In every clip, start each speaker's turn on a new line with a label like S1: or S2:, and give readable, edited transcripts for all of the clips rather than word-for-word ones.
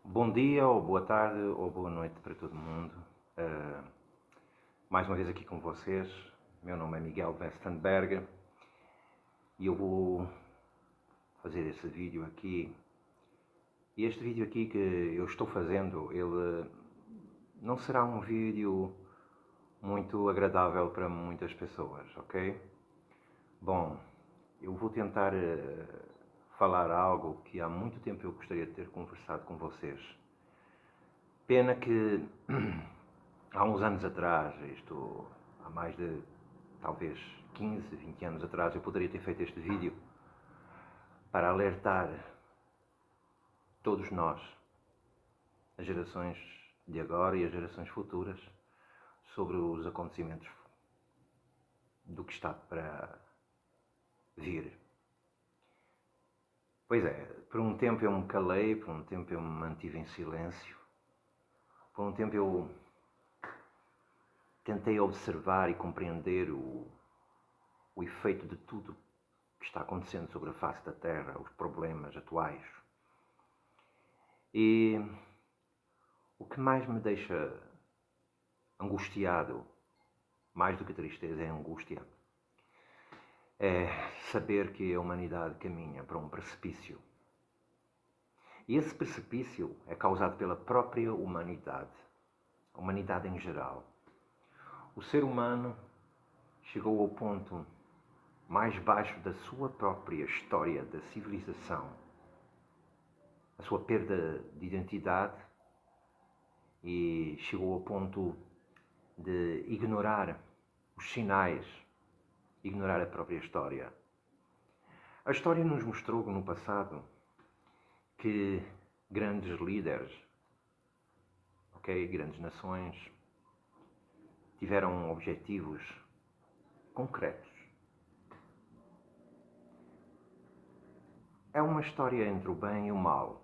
S1: Bom dia, ou boa tarde, ou boa noite para todo mundo. Uh, Mais uma vez aqui com vocês. Meu nome é Miguel Westenberg e eu vou fazer esse vídeo aqui. E este vídeo aqui que eu estou fazendo, ele não será um vídeo muito agradável para muitas pessoas, ok? Bom, eu vou tentar falar algo que há muito tempo eu gostaria de ter conversado com vocês. Pena que há uns anos atrás, isto há mais de talvez 15, 20 anos atrás, eu poderia ter feito este vídeo para alertar todos nós, as gerações de agora e as gerações futuras, sobre os acontecimentos do que está para vir. Pois é, por um tempo eu me calei, por um tempo eu me mantive em silêncio, por um tempo eu tentei observar e compreender o efeito de tudo que está acontecendo sobre a face da Terra, os problemas atuais. E o que mais me deixa angustiado, mais do que tristeza, é angústia, é saber que a humanidade caminha para um precipício. E esse precipício é causado pela própria humanidade, a humanidade em geral. O ser humano chegou ao ponto mais baixo da sua própria história da civilização, a sua perda de identidade, e chegou ao ponto de ignorar os sinais, ignorar a própria história. A história nos mostrou no passado que grandes líderes, grandes nações, tiveram objetivos concretos. É uma história entre o bem e o mal.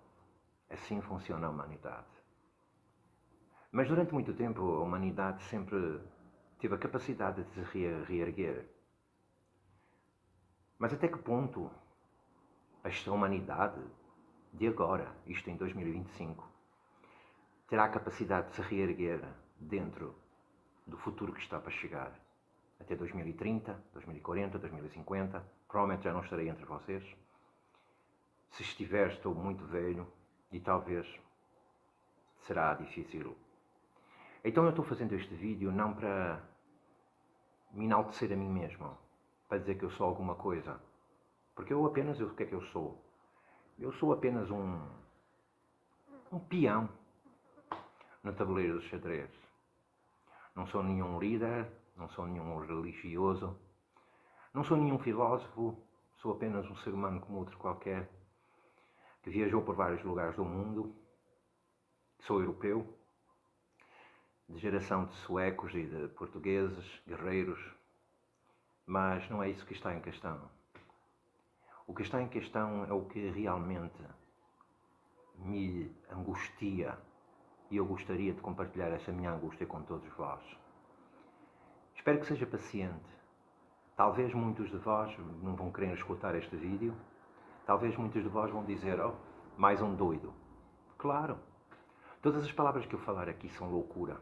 S1: Assim funciona a humanidade. Mas durante muito tempo a humanidade sempre teve a capacidade de se reerguer. Mas até que ponto esta humanidade de agora, isto em 2025, terá a capacidade de se reerguer dentro do futuro que está para chegar? Até 2030, 2040, 2050, provavelmente já não estarei entre vocês. Se estiver, estou muito velho e talvez será difícil. Então eu estou fazendo este vídeo não para me enaltecer a mim mesmo, para dizer que eu sou alguma coisa. Porque o que é que eu sou? Eu sou apenas um peão no tabuleiro de xadrez. Não sou nenhum líder, não sou nenhum religioso, não sou nenhum filósofo, sou apenas um ser humano como outro qualquer, que viajou por vários lugares do mundo. Sou europeu, de geração de suecos e de portugueses, guerreiros, mas não é isso que está em questão. O que está em questão é o que realmente me angustia, e eu gostaria de compartilhar essa minha angústia com todos vós. Espero que seja paciente. Talvez muitos de vós não vão querer escutar este vídeo. Talvez muitos de vós vão dizer: oh, mais um doido. Claro, todas as palavras que eu falar aqui são loucura.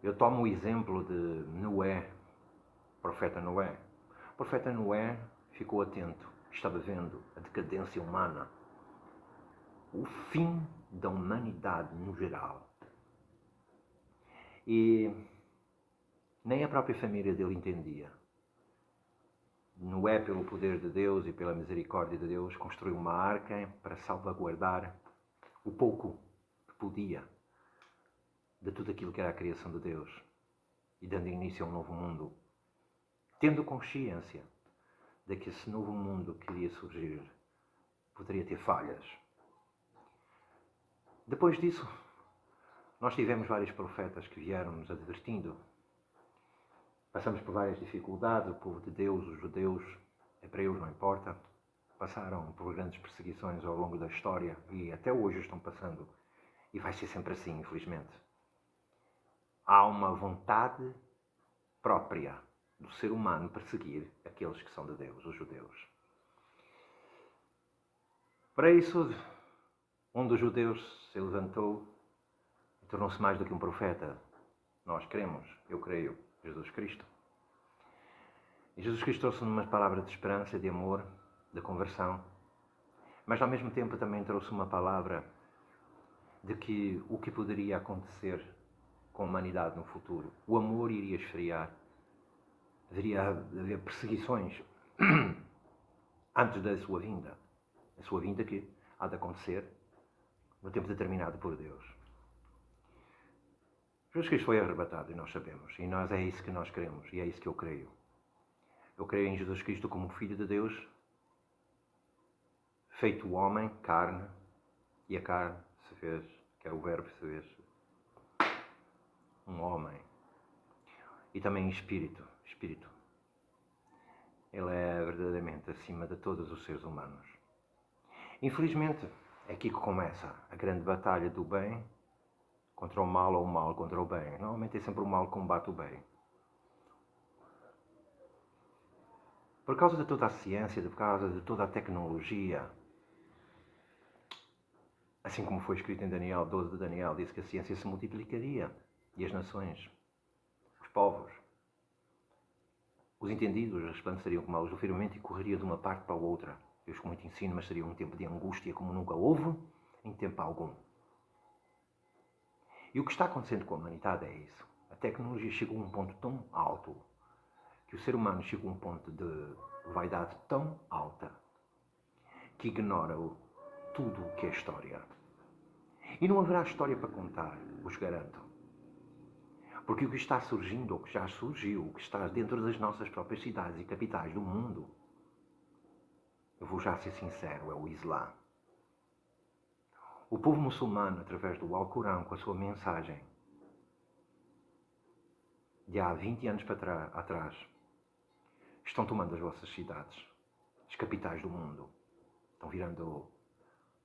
S1: Eu tomo o exemplo de Noé, profeta Noé. O profeta Noé ficou atento, estava vendo a decadência humana, o fim da humanidade no geral. E nem a própria família dele entendia. Noé, pelo poder de Deus e pela misericórdia de Deus, construiu uma arca para salvaguardar o pouco que podia de tudo aquilo que era a criação de Deus, e dando início a um novo mundo, tendo consciência de que esse novo mundo que iria surgir poderia ter falhas. Depois disso, nós tivemos vários profetas que vieram nos advertindo. Passamos por várias dificuldades, o povo de Deus, os judeus, hebreus, não importa, passaram por grandes perseguições ao longo da história e até hoje estão passando, e vai ser sempre assim, infelizmente. Há uma vontade própria do ser humano perseguir aqueles que são de Deus, os judeus. Para isso, Um dos judeus se levantou e tornou-se mais do que um profeta. Nós cremos, eu creio, Jesus Cristo. E Jesus Cristo trouxe-nos uma palavra de esperança, de amor, de conversão, mas ao mesmo tempo também trouxe uma palavra de que o que poderia acontecer com a humanidade no futuro. O amor iria esfriar, deveria haver perseguições antes da sua vinda. A sua vinda que há de acontecer no tempo determinado por Deus. Jesus Cristo foi arrebatado e nós sabemos, e nós é isso que nós queremos, e é isso que eu creio. Eu creio em Jesus Cristo como Filho de Deus, feito homem, carne, e a carne se fez, que era o verbo, se fez um homem. E também espírito. Ele é verdadeiramente acima de todos os seres humanos. Infelizmente, é aqui que começa a grande batalha do bem contra o mal ou o mal contra o bem. Normalmente é sempre o mal que combate o bem. Por causa de toda a ciência, por causa de toda a tecnologia, assim como foi escrito em Daniel 12 de Daniel, diz que a ciência se multiplicaria e as nações, os povos, os entendidos resplandeceriam como a luz do firmamento e correria de uma parte para a outra. Deus com muito ensino, mas seria um tempo de angústia como nunca houve em tempo algum. E o que está acontecendo com a humanidade é isso. A tecnologia chegou a um ponto tão alto que o ser humano chegou a um ponto de vaidade tão alta que ignora tudo o que é história. E não haverá história para contar, vos garanto. Porque o que está surgindo, ou que já surgiu, o que está dentro das nossas próprias cidades e capitais do mundo, eu vou já ser sincero, é o Islã. O povo muçulmano, através do Alcorão, com a sua mensagem, de há 20 anos para atrás, estão tomando as vossas cidades, as capitais do mundo. Estão virando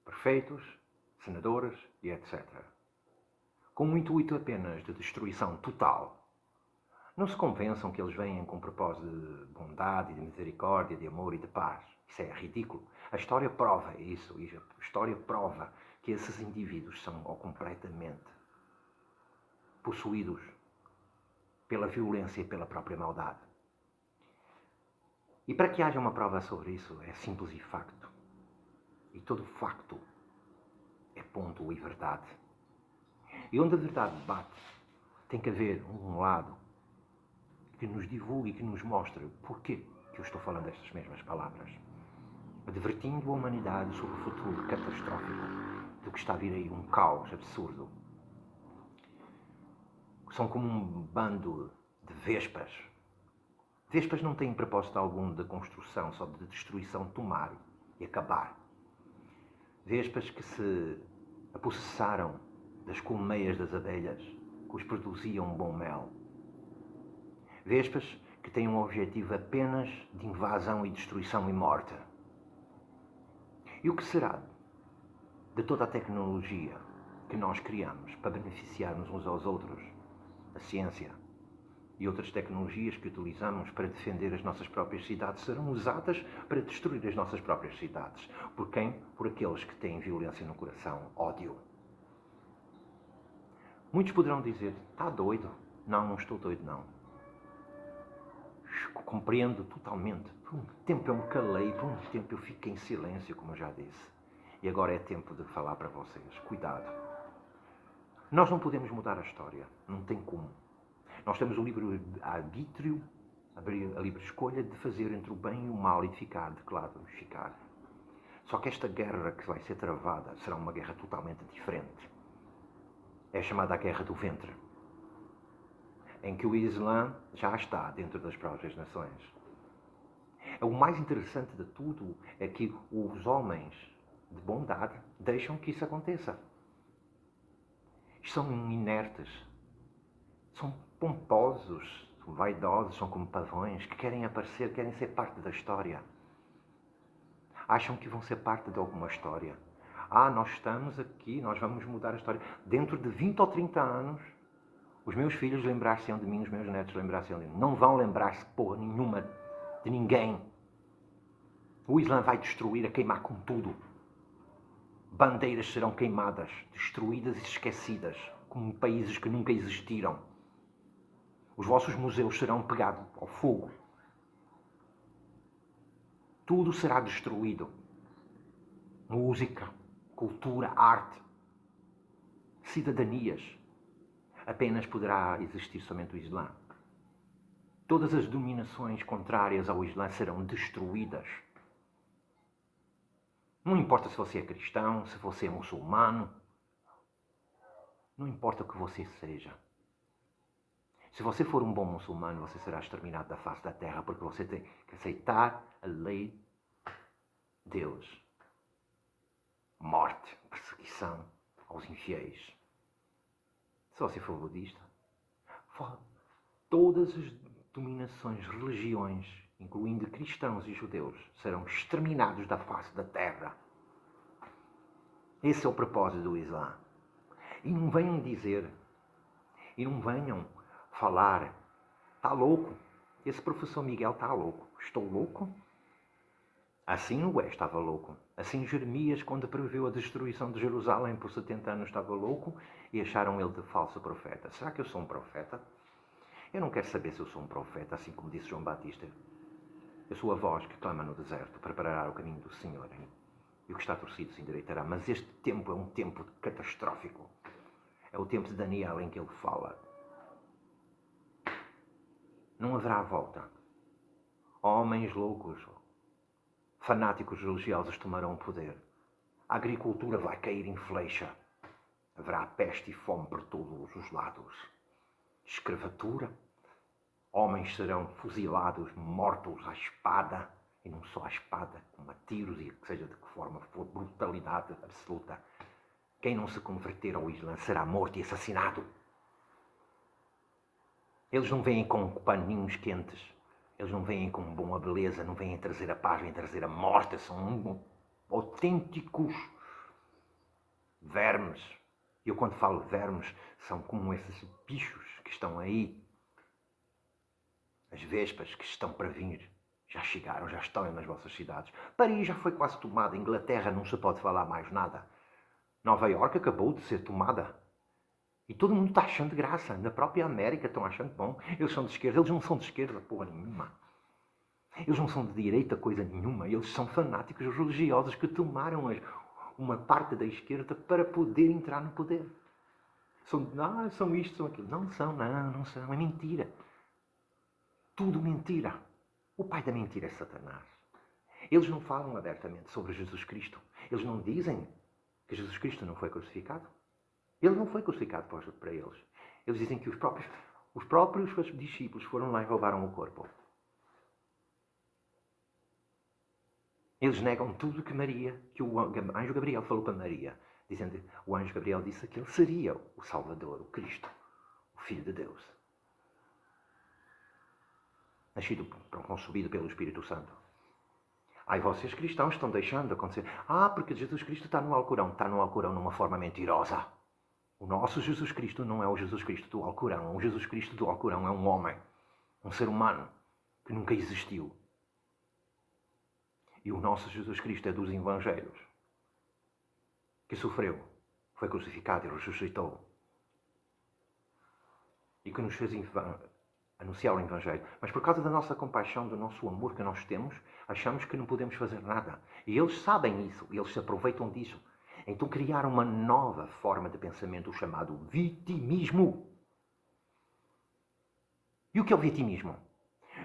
S1: prefeitos, senadores e etc. Com o intuito apenas de destruição total. Não se convençam que eles vêm com propósito de bondade, de misericórdia, de amor e de paz. Isso é ridículo. A história prova isso. A história prova que esses indivíduos são completamente possuídos pela violência e pela própria maldade. E para que haja uma prova sobre isso é simples e facto. E todo facto é ponto e verdade. E onde a verdade bate, tem que haver um lado que nos divulgue e que nos mostre porquê que eu estou falando estas mesmas palavras. Advertindo a humanidade sobre o futuro catastrófico do que está a vir aí, um caos absurdo. São como um bando de vespas. Vespas não têm propósito algum de construção, só de destruição, tomar e acabar. Vespas que se apossessaram das colmeias das abelhas, que os produziam um bom mel. Vespas que têm um objetivo apenas de invasão e destruição e morte. E o que será de toda a tecnologia que nós criamos para beneficiarmos uns aos outros? A ciência e outras tecnologias que utilizamos para defender as nossas próprias cidades serão usadas para destruir as nossas próprias cidades. Por quem? Por aqueles que têm violência no coração, ódio. Muitos poderão dizer, está doido? Não, não estou doido, não. Compreendo totalmente. Por um tempo eu me calei, por um tempo eu fiquei em silêncio, como eu já disse. E agora é tempo de falar para vocês. Cuidado. Nós não podemos mudar a história. Não tem como. Nós temos o livre-arbítrio, a livre escolha de fazer entre o bem e o mal e de ficar, de que lado vamos ficar. Só que esta guerra que vai ser travada será uma guerra totalmente diferente. É chamada a Guerra do Ventre, em que o Islã já está dentro das próprias nações. O mais interessante de tudo é que os homens de bondade deixam que isso aconteça. São inertes, são pomposos, são vaidosos, são como pavões, que querem aparecer, querem ser parte da história. Acham que vão ser parte de alguma história. Nós estamos aqui, nós vamos mudar a história. Dentro de 20 ou 30 anos, os meus filhos lembrar-se-ão de mim, os meus netos lembrar-se-ão de mim. Não vão lembrar-se porra nenhuma de ninguém. O Islã vai destruir, a queimar com tudo. Bandeiras serão queimadas, destruídas e esquecidas, como países que nunca existiram. Os vossos museus serão pegados ao fogo. Tudo será destruído. Música, cultura, arte, cidadanias. Apenas poderá existir somente o Islã. Todas as dominações contrárias ao Islã serão destruídas. Não importa se você é cristão, se você é muçulmano. Não importa o que você seja. Se você for um bom muçulmano, você será exterminado da face da terra, porque você tem que aceitar a lei de Deus. Morte, perseguição aos infiéis. Se você for budista, todas as dominações, religiões, incluindo cristãos e judeus, serão exterminados da face da terra. Esse é o propósito do Islã. E não venham dizer, e não venham falar, está louco, esse professor Miguel está louco. Estou louco? Assim Noé estava louco. Assim Jeremias, quando previu a destruição de Jerusalém por 70 anos, estava louco e acharam ele de falso profeta. Será que eu sou um profeta? Eu não quero saber se eu sou um profeta, assim como disse João Batista. Eu sou a voz que clama no deserto, preparará o caminho do Senhor. E o que está torcido se endireitará. Mas este tempo é um tempo catastrófico. É o tempo de Daniel em que ele fala. Não haverá volta. Homens loucos, fanáticos religiosos tomarão o poder. A agricultura vai cair em flecha. Haverá peste e fome por todos os lados. Escravatura. Homens serão fuzilados, mortos à espada. E não só à espada, como a tiros e seja de que forma for, brutalidade absoluta. Quem não se converter ao Islã será morto e assassinado. Eles não vêm com paninhos quentes. Eles não vêm com boa beleza, não vêm trazer a paz, vêm trazer a morte. São autênticos vermes. E eu quando falo vermes, são como esses bichos que estão aí. As vespas que estão para vir. Já chegaram, já estão nas vossas cidades. Paris já foi quase tomada. Inglaterra não se pode falar mais nada. Nova Iorque acabou de ser tomada. E todo mundo está achando graça. Na própria América estão achando bom. Eles são de esquerda. Eles não são de esquerda porra nenhuma. Eles não são de direita coisa nenhuma. Eles são fanáticos religiosos que tomaram uma parte da esquerda para poder entrar no poder. São isto, são aquilo. Não são. É mentira. Tudo mentira. O pai da mentira é Satanás. Eles não falam abertamente sobre Jesus Cristo. Eles não dizem que Jesus Cristo não foi crucificado. Ele não foi crucificado para eles. Eles dizem que os próprios discípulos foram lá e roubaram o corpo. Eles negam tudo que o anjo Gabriel falou para Maria, dizendo que o anjo Gabriel disse que ele seria o Salvador, o Cristo, o Filho de Deus. Nascido, concebido pelo Espírito Santo. Aí vocês cristãos estão deixando de acontecer. Porque Jesus Cristo está no Alcorão. Está no Alcorão numa forma mentirosa. O nosso Jesus Cristo não é o Jesus Cristo do Alcorão. O Jesus Cristo do Alcorão é um homem, um ser humano, que nunca existiu. E o nosso Jesus Cristo é dos Evangelhos, que sofreu, foi crucificado e ressuscitou. E que nos fez anunciar o Evangelho. Mas por causa da nossa compaixão, do nosso amor que nós temos, achamos que não podemos fazer nada. E eles sabem isso, e eles se aproveitam disso. Então criaram uma nova forma de pensamento chamado vitimismo. E o que é o vitimismo?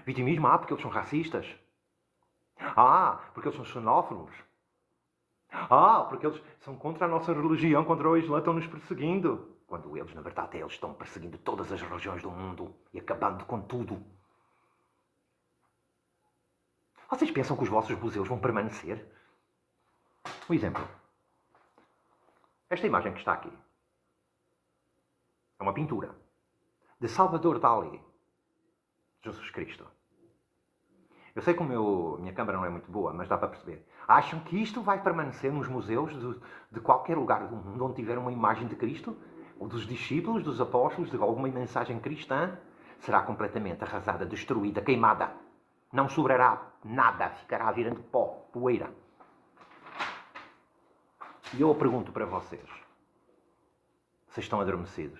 S1: Vitimismo, porque eles são racistas. Porque eles são xenófobos. Porque eles são contra a nossa religião, contra o Islã, estão nos perseguindo. Quando eles, na verdade, eles estão perseguindo todas as religiões do mundo e acabando com tudo. Vocês pensam que os vossos museus vão permanecer? Um exemplo. Esta imagem que está aqui é uma pintura de Salvador Dalí, Jesus Cristo. Eu sei que a minha câmera não é muito boa, mas dá para perceber. Acham que isto vai permanecer nos museus de qualquer lugar do mundo onde tiver uma imagem de Cristo? Ou dos discípulos, dos apóstolos, de alguma mensagem cristã? Será completamente arrasada, destruída, queimada. Não sobrará nada, ficará virando pó, poeira. E eu pergunto para vocês, vocês estão adormecidos?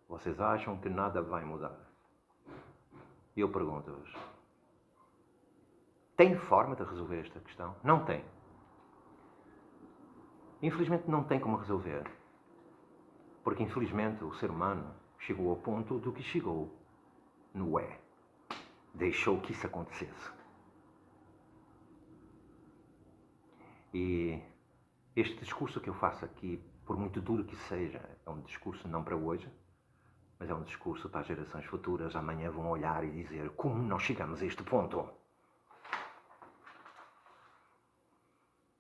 S1: Vocês acham que nada vai mudar? E eu pergunto-vos, tem forma de resolver esta questão? Não tem. Infelizmente não tem como resolver. Porque infelizmente o ser humano chegou ao ponto do que chegou. No é. Deixou que isso acontecesse. E este discurso que eu faço aqui, por muito duro que seja, é um discurso não para hoje, mas é um discurso para as gerações futuras. Amanhã vão olhar e dizer como nós chegamos a este ponto.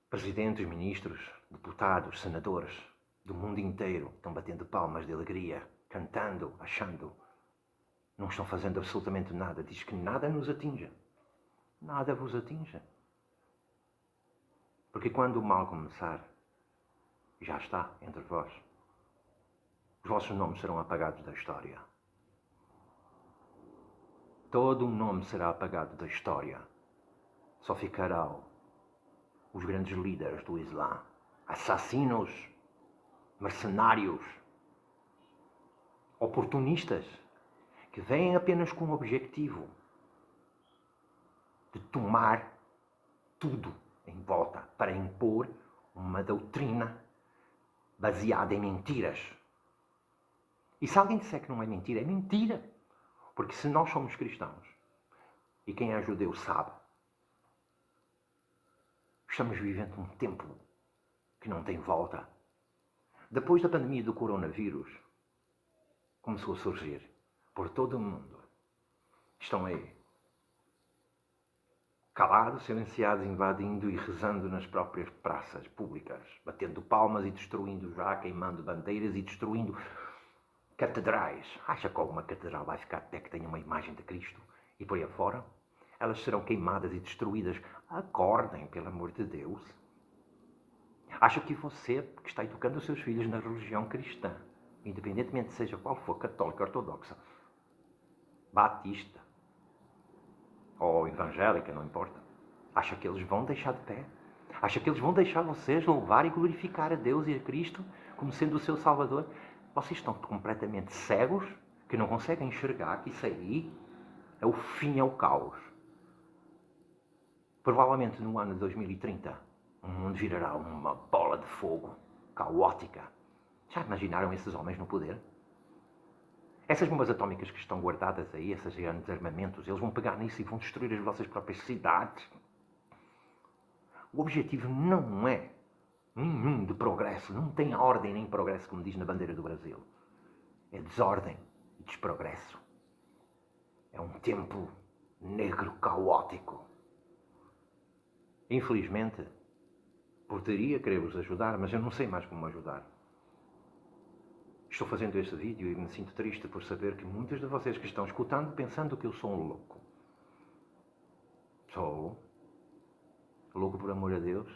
S1: Presidentes, ministros, deputados, senadores do mundo inteiro estão batendo palmas de alegria, cantando, achando. Não estão fazendo absolutamente nada. Diz que nada nos atinge. Nada vos atinge. Porque quando o mal começar, já está entre vós. Os vossos nomes serão apagados da história. Todo o nome será apagado da história. Só ficarão os grandes líderes do Islã, assassinos, mercenários, oportunistas, que vêm apenas com o objetivo de tomar tudo em volta para impor uma doutrina baseada em mentiras. E se alguém disser que não é mentira, é mentira. Porque se nós somos cristãos, e quem é judeu sabe, estamos vivendo um tempo que não tem volta. Depois da pandemia do coronavírus, começou a surgir por todo o mundo. Estão aí, calados, silenciados, invadindo e rezando nas próprias praças públicas, batendo palmas e destruindo já, queimando bandeiras e destruindo catedrais. Acha que alguma catedral vai ficar de pé que tenha uma imagem de Cristo? E por aí afora? Elas serão queimadas e destruídas. Acordem, pelo amor de Deus. Acha que você, que está educando os seus filhos na religião cristã, independentemente seja qual for, católica, ortodoxa, batista ou evangélica, não importa, acha que eles vão deixar de pé? Acha que eles vão deixar vocês louvar e glorificar a Deus e a Cristo como sendo o seu Salvador? Vocês estão completamente cegos, que não conseguem enxergar que isso aí é o fim, é o caos. Provavelmente no ano de 2030, o mundo virará uma bola de fogo caótica. Já imaginaram esses homens no poder? Essas bombas atómicas que estão guardadas aí, esses grandes armamentos, eles vão pegar nisso e vão destruir as vossas próprias cidades. O objetivo não é nenhum de progresso, não tem ordem nem progresso, como diz na bandeira do Brasil. É desordem e desprogresso. É um tempo negro, caótico. Infelizmente, poderia querer vos ajudar, mas eu não sei mais como ajudar. Estou fazendo este vídeo e me sinto triste por saber que muitos de vocês que estão escutando pensando que eu sou um louco. Sou louco por amor a Deus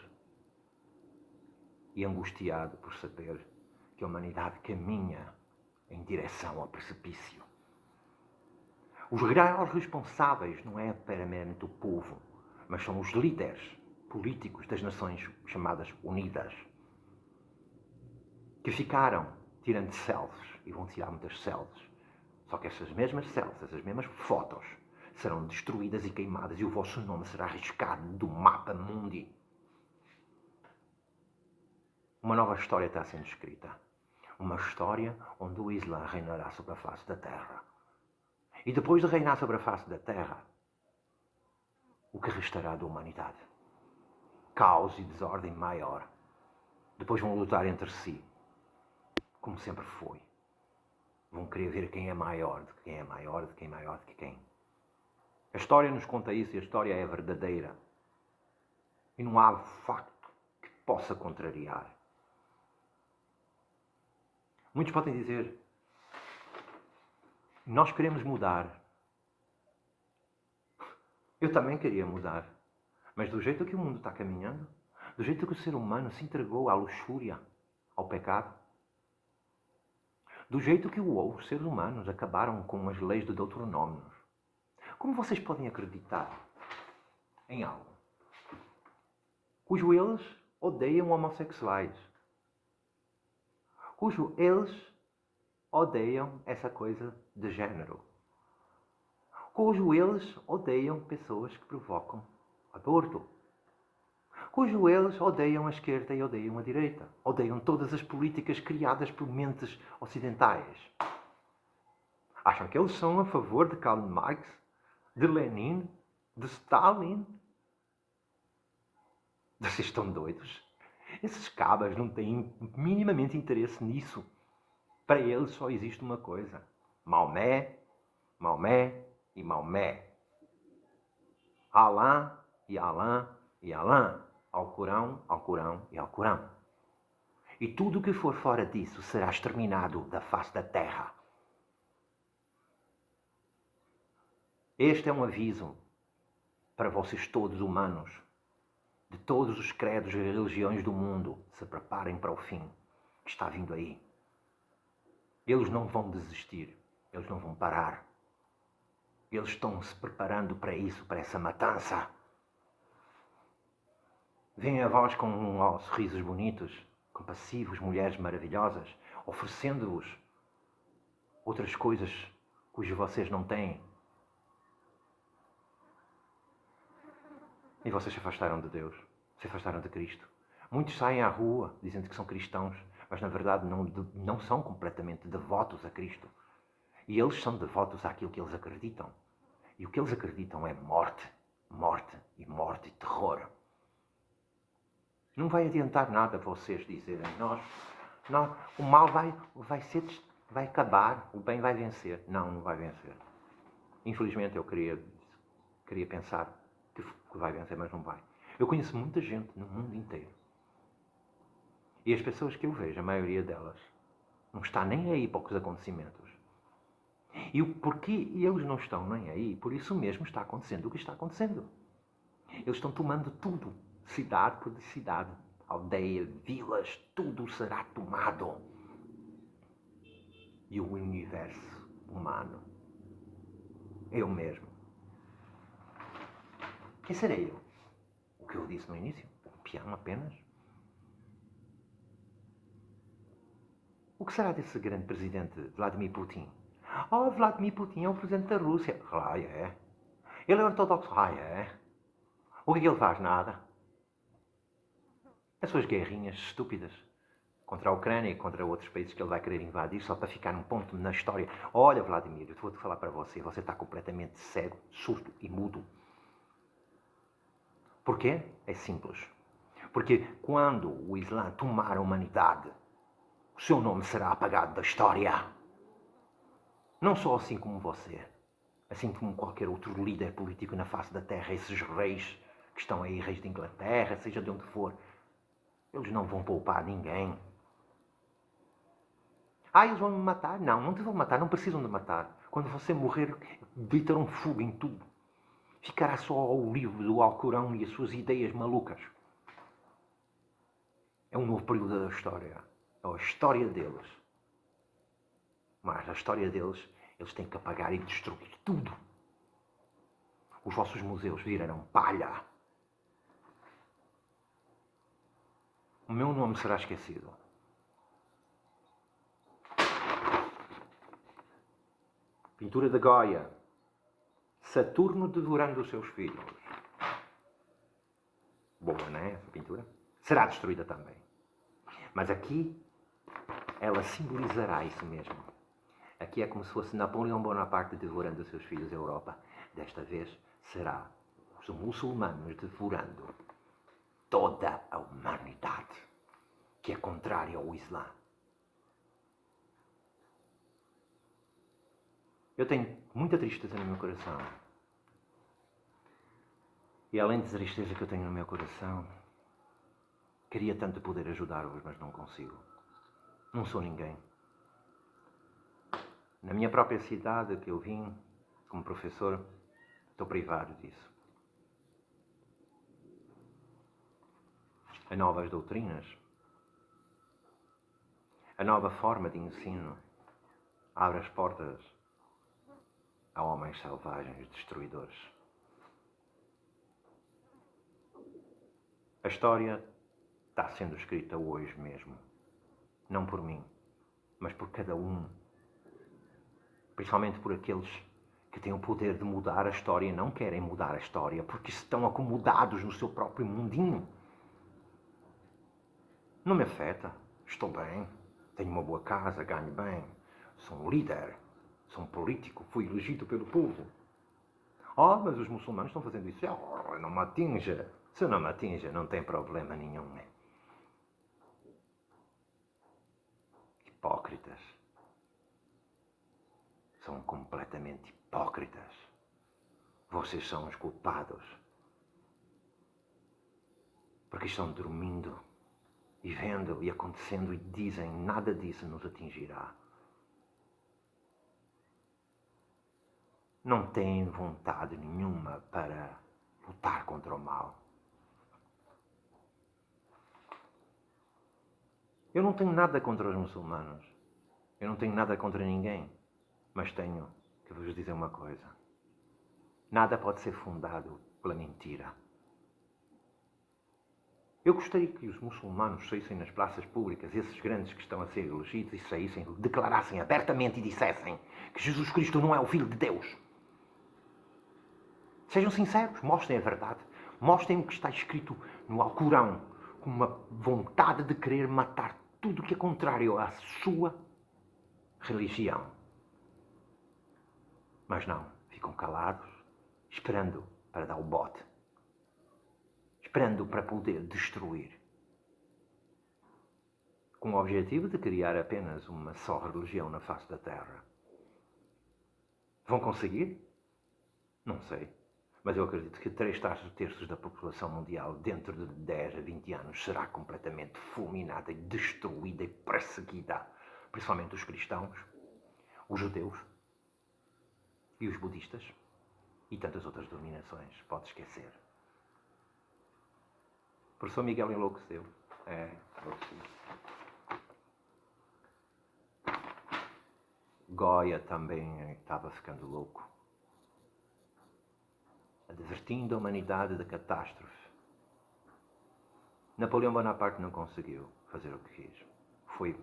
S1: e angustiado por saber que a humanidade caminha em direção ao precipício. Os reais responsáveis não é meramente o povo, mas são os líderes políticos das nações chamadas Unidas, que ficaram tirando selfies e vão tirar muitas selfies. Só que essas mesmas selfies, essas mesmas fotos, serão destruídas e queimadas e o vosso nome será riscado do mapa mundi. Uma nova história está sendo escrita. Uma história onde o Islã reinará sobre a face da Terra. E depois de reinar sobre a face da Terra, o que restará da humanidade? Caos e desordem maior. Depois vão lutar entre si, como sempre foi. Vão querer ver quem é maior, de quem é maior, de quem é maior, de quem. A história nos conta isso e a história é verdadeira. E não há facto que possa contrariar. Muitos podem dizer, nós queremos mudar. Eu também queria mudar. Mas do jeito que o mundo está caminhando, do jeito que o ser humano se entregou à luxúria, ao pecado, do jeito que os seres humanos acabaram com as leis de Deuteronômio, como vocês podem acreditar em algo cujo eles odeiam homossexuais, cujo eles odeiam essa coisa de género, cujo eles odeiam pessoas que provocam aborto, cujo eles odeiam a esquerda e odeiam a direita, odeiam todas as políticas criadas por mentes ocidentais. Acham que eles são a favor de Karl Marx, de Lenin, de Stalin? Vocês estão doidos? Esses cabas não têm minimamente interesse nisso. Para eles só existe uma coisa: Maomé, Maomé e Maomé. Alã e Alã e Alã. Alcorão, Alcorão e Alcorão. E tudo o que for fora disso será exterminado da face da terra. Este é um aviso para vocês todos humanos, de todos os credos e religiões do mundo. Se preparem para o fim que está vindo aí. Eles não vão desistir, eles não vão parar. Eles estão se preparando para isso, para essa matança. Vêm a vós com sorrisos bonitos, compassivos, mulheres maravilhosas, oferecendo-vos outras coisas cujas vocês não têm. E vocês se afastaram de Deus, se afastaram de Cristo. Muitos saem à rua dizendo que são cristãos, mas na verdade não são completamente devotos a Cristo. E eles são devotos àquilo que eles acreditam. E o que eles acreditam é morte, morte e morte e terror. Não vai adiantar nada vocês dizerem, o mal vai acabar, o bem vai vencer. Não vai vencer. Infelizmente eu queria pensar que vai vencer, mas não vai. Eu conheço muita gente no mundo inteiro. E as pessoas que eu vejo, a maioria delas, não está nem aí para os acontecimentos. E porque eles não estão nem aí, por isso mesmo está acontecendo o que está acontecendo. Eles estão tomando tudo, cidade por cidade, aldeia, vilas, tudo será tomado. E o universo humano, eu mesmo. Quem serei eu? O que eu disse no início? Um peão apenas? O que será desse grande presidente, Vladimir Putin? Vladimir Putin é o presidente da Rússia. É. Ele é ortodoxo. É. O que é que ele faz? Nada. As suas guerrinhas estúpidas contra a Ucrânia e contra outros países que ele vai querer invadir só para ficar num ponto na história. Olha, Vladimir, eu vou-te falar para você. Você está completamente cego, surdo e mudo. Porquê? É simples. Porque quando o Islã tomar a humanidade, o seu nome será apagado da história. Não só assim como você, assim como qualquer outro líder político na face da terra, esses reis que estão aí, reis de Inglaterra, seja de onde for, eles não vão poupar ninguém. Eles vão me matar? Não te vão matar, não precisam de matar. Quando você morrer, deitarão fogo em tudo. Ficará só o livro do Alcorão e as suas ideias malucas. É um novo período da história. É a história deles. Mas a história deles, eles têm que apagar e destruir tudo. Os vossos museus virarão palha. O meu nome será esquecido. Pintura de Goya. Saturno devorando os seus filhos. Boa, não é essa pintura? Será destruída também. Mas aqui, ela simbolizará isso mesmo. Aqui é como se fosse Napoleão Bonaparte devorando os seus filhos à Europa. Desta vez será os muçulmanos devorando toda a humanidade, que é contrária ao Islã. Eu tenho muita tristeza no meu coração. E além da tristeza que eu tenho no meu coração, queria tanto poder ajudar-vos, mas não consigo. Não sou ninguém. Na minha própria cidade que eu vim como professor, estou privado disso. As novas doutrinas, a nova forma de ensino abre as portas a homens selvagens, destruidores. A história está sendo escrita hoje mesmo. Não por mim, mas por cada um. Principalmente por aqueles que têm o poder de mudar a história e não querem mudar a história porque estão acomodados no seu próprio mundinho. Não me afeta. Estou bem. Tenho uma boa casa, ganho bem. Sou um líder. Sou um político. Fui elegido pelo povo. Oh, mas os muçulmanos estão fazendo isso. Oh, não me atinja. Se não me atinja, não tem problema nenhum. Hipócritas. São completamente hipócritas. Vocês são os culpados. Porque estão dormindo e vendo e acontecendo e dizem nada disso nos atingirá. Não têm vontade nenhuma para lutar contra o mal. Eu não tenho nada contra os muçulmanos. Eu não tenho nada contra ninguém. Mas tenho que vos dizer uma coisa. Nada pode ser fundado pela mentira. Eu gostaria que os muçulmanos saíssem nas praças públicas, esses grandes que estão a ser elegidos, e saíssem, declarassem abertamente e dissessem que Jesus Cristo não é o Filho de Deus. Sejam sinceros, mostrem a verdade. Mostrem o que está escrito no Alcorão, com uma vontade de querer matar tudo que é contrário à sua religião. Mas não, ficam calados, esperando para dar o bote. Esperando para poder destruir. Com o objetivo de criar apenas uma só religião na face da Terra. Vão conseguir? Não sei. Mas eu acredito que 3/4 da população mundial, dentro de 10 a 20 anos, será completamente fulminada e destruída e perseguida. Principalmente os cristãos, os judeus e os budistas e tantas outras denominações. Pode esquecer. O professor Miguel enlouqueceu. Enlouqueceu. Goya também estava ficando louco. Advertindo a humanidade da catástrofe. Napoleão Bonaparte não conseguiu fazer o que quis. Foi.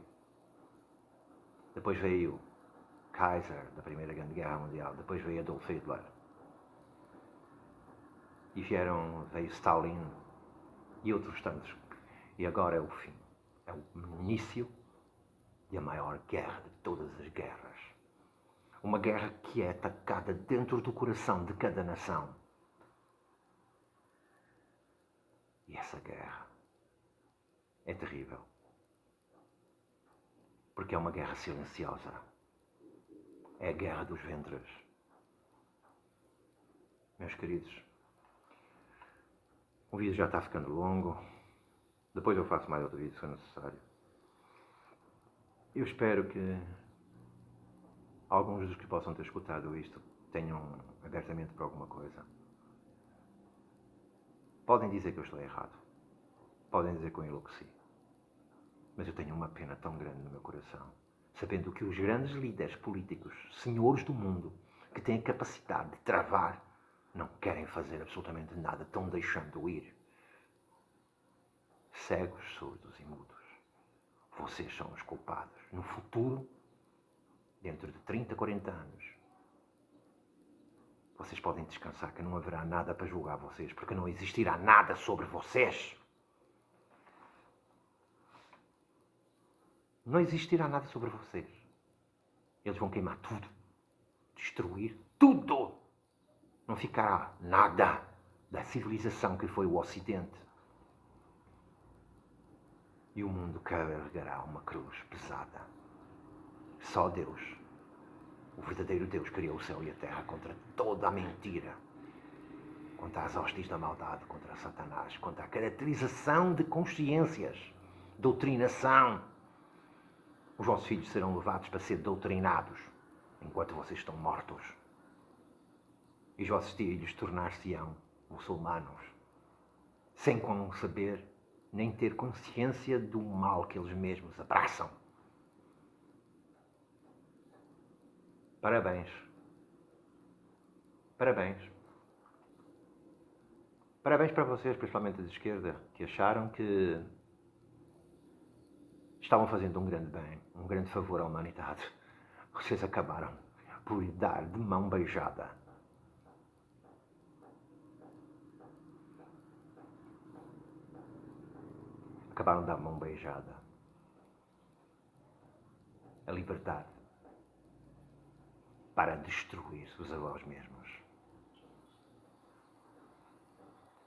S1: Depois veio Kaiser, da Primeira Grande Guerra Mundial. Depois veio Adolf Hitler. E veio Stalin e outros tantos. E agora é o fim. É o início da maior guerra de todas as guerras. Uma guerra que é atacada dentro do coração de cada nação. E essa guerra é terrível. Porque é uma guerra silenciosa. É a guerra dos ventres. Meus queridos, o vídeo já está ficando longo. Depois eu faço mais outro vídeo se for necessário. Eu espero que alguns dos que possam ter escutado isto tenham abertamente para alguma coisa. Podem dizer que eu estou errado. Podem dizer que eu enlouqueci. Mas eu tenho uma pena tão grande no meu coração, sabendo que os grandes líderes políticos, senhores do mundo, que têm a capacidade de travar, não querem fazer absolutamente nada, estão deixando ir. Cegos, surdos e mudos. Vocês são os culpados. No futuro, dentro de 30, 40 anos, vocês podem descansar que não haverá nada para julgar vocês, porque não existirá nada sobre vocês. Não existirá nada sobre vocês. Eles vão queimar tudo. Destruir tudo. Não ficará nada da civilização que foi o Ocidente. E o mundo carregará uma cruz pesada. Só Deus, o verdadeiro Deus, criou o céu e a terra contra toda a mentira. Contra as hostes da maldade, contra Satanás, contra a caracterização de consciências, doutrinação. Os vossos filhos serão levados para ser doutrinados enquanto vocês estão mortos. E os vossos filhos tornar-se-ão muçulmanos, sem saber nem ter consciência do mal que eles mesmos abraçam. Parabéns. Parabéns. Parabéns para vocês, principalmente de esquerda, que acharam que estavam fazendo um grande bem, um grande favor à humanidade. Vocês acabaram por lhe dar de mão beijada. Acabaram de dar mão beijada. A liberdade para destruir-vos a vós mesmos.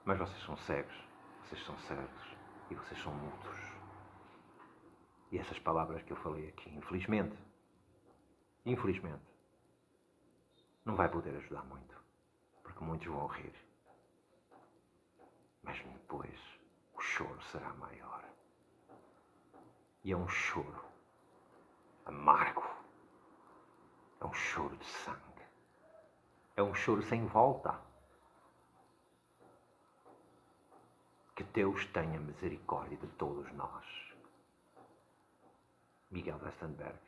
S1: Mas vocês são cegos, vocês são cegos e vocês são mudos. E essas palavras que eu falei aqui, infelizmente, não vai poder ajudar muito, porque muitos vão rir. Mas depois o choro será maior. E é um choro amargo. É um choro de sangue. É um choro sem volta. Que Deus tenha misericórdia de todos nós. Miguel Westenberg.